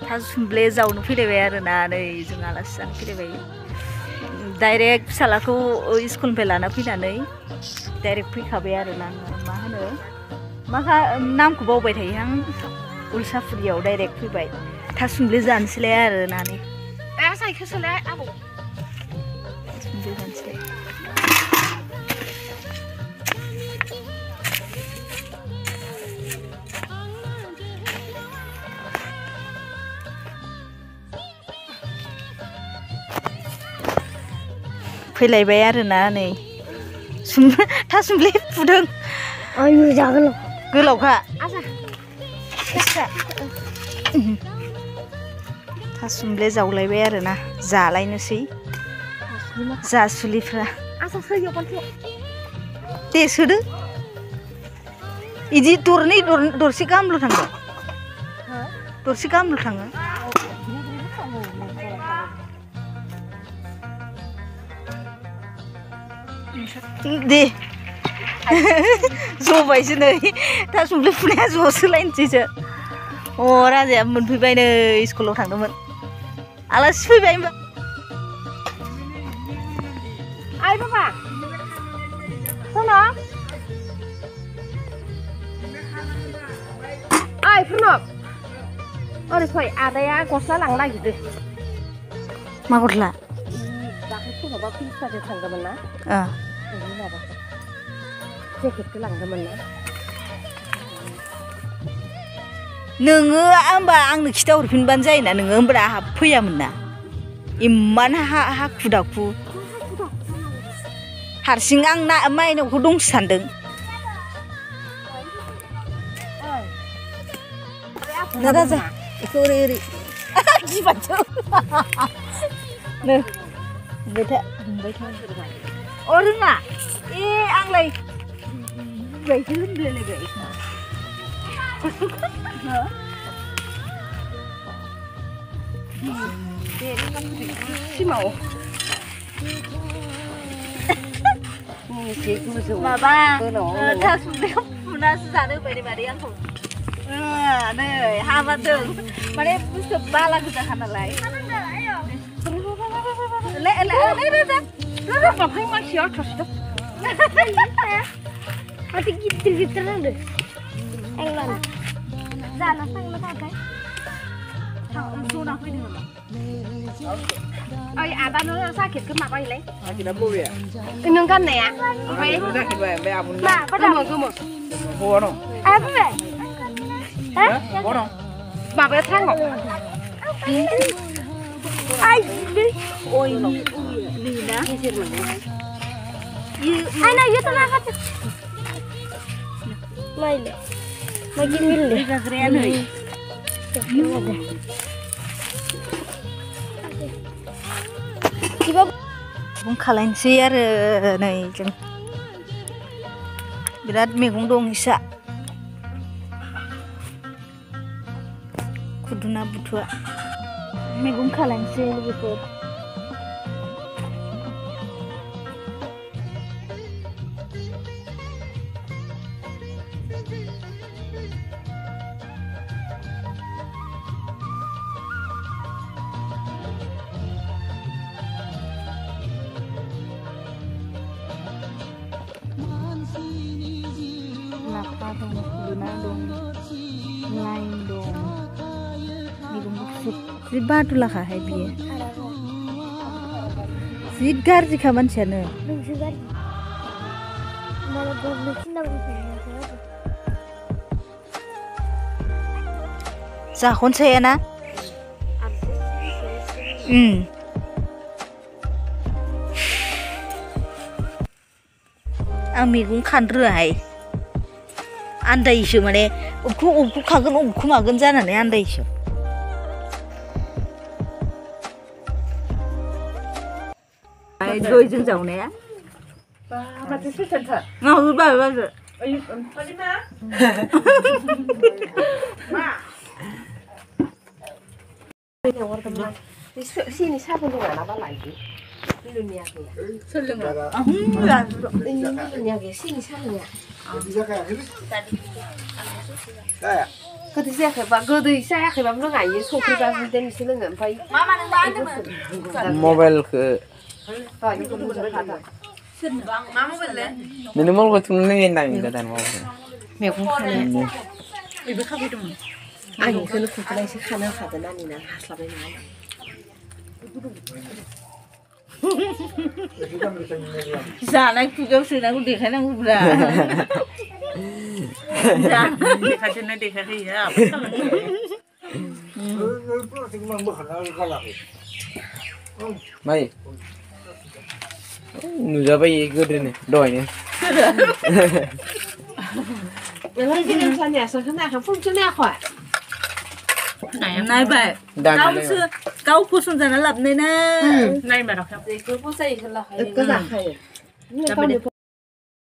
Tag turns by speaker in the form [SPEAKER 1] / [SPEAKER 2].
[SPEAKER 1] थासुमब्ले जावनो फैलायबाय आरोना नै जों आलासि जानो फैलायबाय डाइरेक्ट फिसालाखौ स्कुलनिफ्राय लाना फैनानै डाइरेक्ट फैखाबाय आरोना मा होनो नामखौ बावबाय थायो आं उलसाफुरियाव डाइरेक्ट फैबाय थासुमब्ले जानोसैलाय आरोना नै साइखेलसोलाय आबौ थासुमब्ले जानोसैलाय फैलायबाय आरोना नै थासुमब्ले फुदों
[SPEAKER 2] आयु जागोन
[SPEAKER 1] गोलावखा थासुमब्ले जावलायबाय आरोना जालायनोसै जासुलिफ्रा दे सोदो इदि दरसे गाहामल' थाङो दरसे गाहामल' थाङो दे जबायसो नै थासुमब्ले फुनाया जसोलायनोसैसो अ राजाया मोनफैबाय नै स्कुलाव थांदोंमोन आलासि फैबाय होनबा
[SPEAKER 2] आइ बाबा प्रणब आइ प्रणब ओरै फै आदाया गस्ला लांनो नागिरदों
[SPEAKER 1] मा गस्ला
[SPEAKER 2] दाख्लै सोरनावबा फिल्टारजों थांदोंमोन ना माबाखौ जेकेटखौ लांदोंमोन ना
[SPEAKER 1] नोङो होमबा आंनो खिथाहरफिनबानो जायोना नोङो होमब्ला आंहा फैयामोन ना इमान हाखु दाखु हारसिं आं माइनावखौ दंसो सानदों ना राजा बेखौ ओरै ओरै गिबाथो नै बुंबाय था अ रोङा ए आंलाय बुंबायसो होनलायलायबाय
[SPEAKER 2] सिमाव
[SPEAKER 1] माबा थासुमब्लेखौ फुनासो जानो होबाय मादै आंखौ नै हाबादों माने बुस्थु बाला गोजाखा नालाय
[SPEAKER 2] बाहाय मानसिया थरसे माथो गिदिर गिदिर नांदों जाना थांनो थाखाय
[SPEAKER 1] जना फैदों नामा
[SPEAKER 2] ओइ आदानो जाकेटखौ माबायोलाय
[SPEAKER 3] जाकेटआ बबेया
[SPEAKER 2] नों गाननाया ओमफ्राय
[SPEAKER 3] जाकेटबाय ओमफ्राय आबुनि
[SPEAKER 2] गोमो गोमो
[SPEAKER 3] बहा दं
[SPEAKER 2] आबुबाय
[SPEAKER 3] बहा दं
[SPEAKER 2] माबायाव थाङो आइ
[SPEAKER 1] ओइ लीना
[SPEAKER 2] आइना यो त नागाथे मैले मगे मिल्ले
[SPEAKER 1] गाग्राया नै बुंखालायनोसै आरो नै जों बिराद मैगं दं इसा खुदुना बुथुआ मैगं खालायनोसै लोगोफोर लाफा दं खुदुना दं लाइ दं मैगं जि बादुलाखाहाय बियो जि गाज्रिखा मानसियानो जाखनसायाना आं मैगं खानो रोङाहाय आन्दायोसो माने अबेखौ खागोन अबेखौ मागोन जानानै आन्दायोसो दयजों जावनाया
[SPEAKER 2] माथो सेसेन्टार
[SPEAKER 1] बाबो
[SPEAKER 2] sini siapa yang apa lagi? Lunia ke?
[SPEAKER 1] Selengah.
[SPEAKER 2] Lunia ke sini siapa ya?
[SPEAKER 3] Bisa kayak gini?
[SPEAKER 1] Tadi.
[SPEAKER 3] Kayak?
[SPEAKER 2] गोदै जायाखैबा गोदै जायाखैबा लोङायो संख्रिबा बिदिनो एसे लोङो ओमफ्राय
[SPEAKER 1] मा नों मा होनदोंमोन
[SPEAKER 4] मबाइलखौ
[SPEAKER 1] मा मबाइल ले
[SPEAKER 4] नोंनि मबाइलखौ थुनो नायनाय गोदान मबाइल
[SPEAKER 2] मैगं खानो
[SPEAKER 1] बेबो खाफैदोंमोन
[SPEAKER 2] आं बेखौनो खुंखुलायसो खानो होखादों नानिना हास्लाबनाय नङा
[SPEAKER 1] जानाय खुगायाव सोनांगौ देखायनांगौब्रा देखायजोबनाय देखायहैयो
[SPEAKER 4] माइ नुजाबाय गोदोनो दहायनो
[SPEAKER 2] दिनै सानैयासो खोनायाखै फुंसो नायाखै
[SPEAKER 1] नायबाय गावसो गाव फसंजाना लाबोनाय ना नायबाय
[SPEAKER 2] बेखौ फसायो खोलाखायो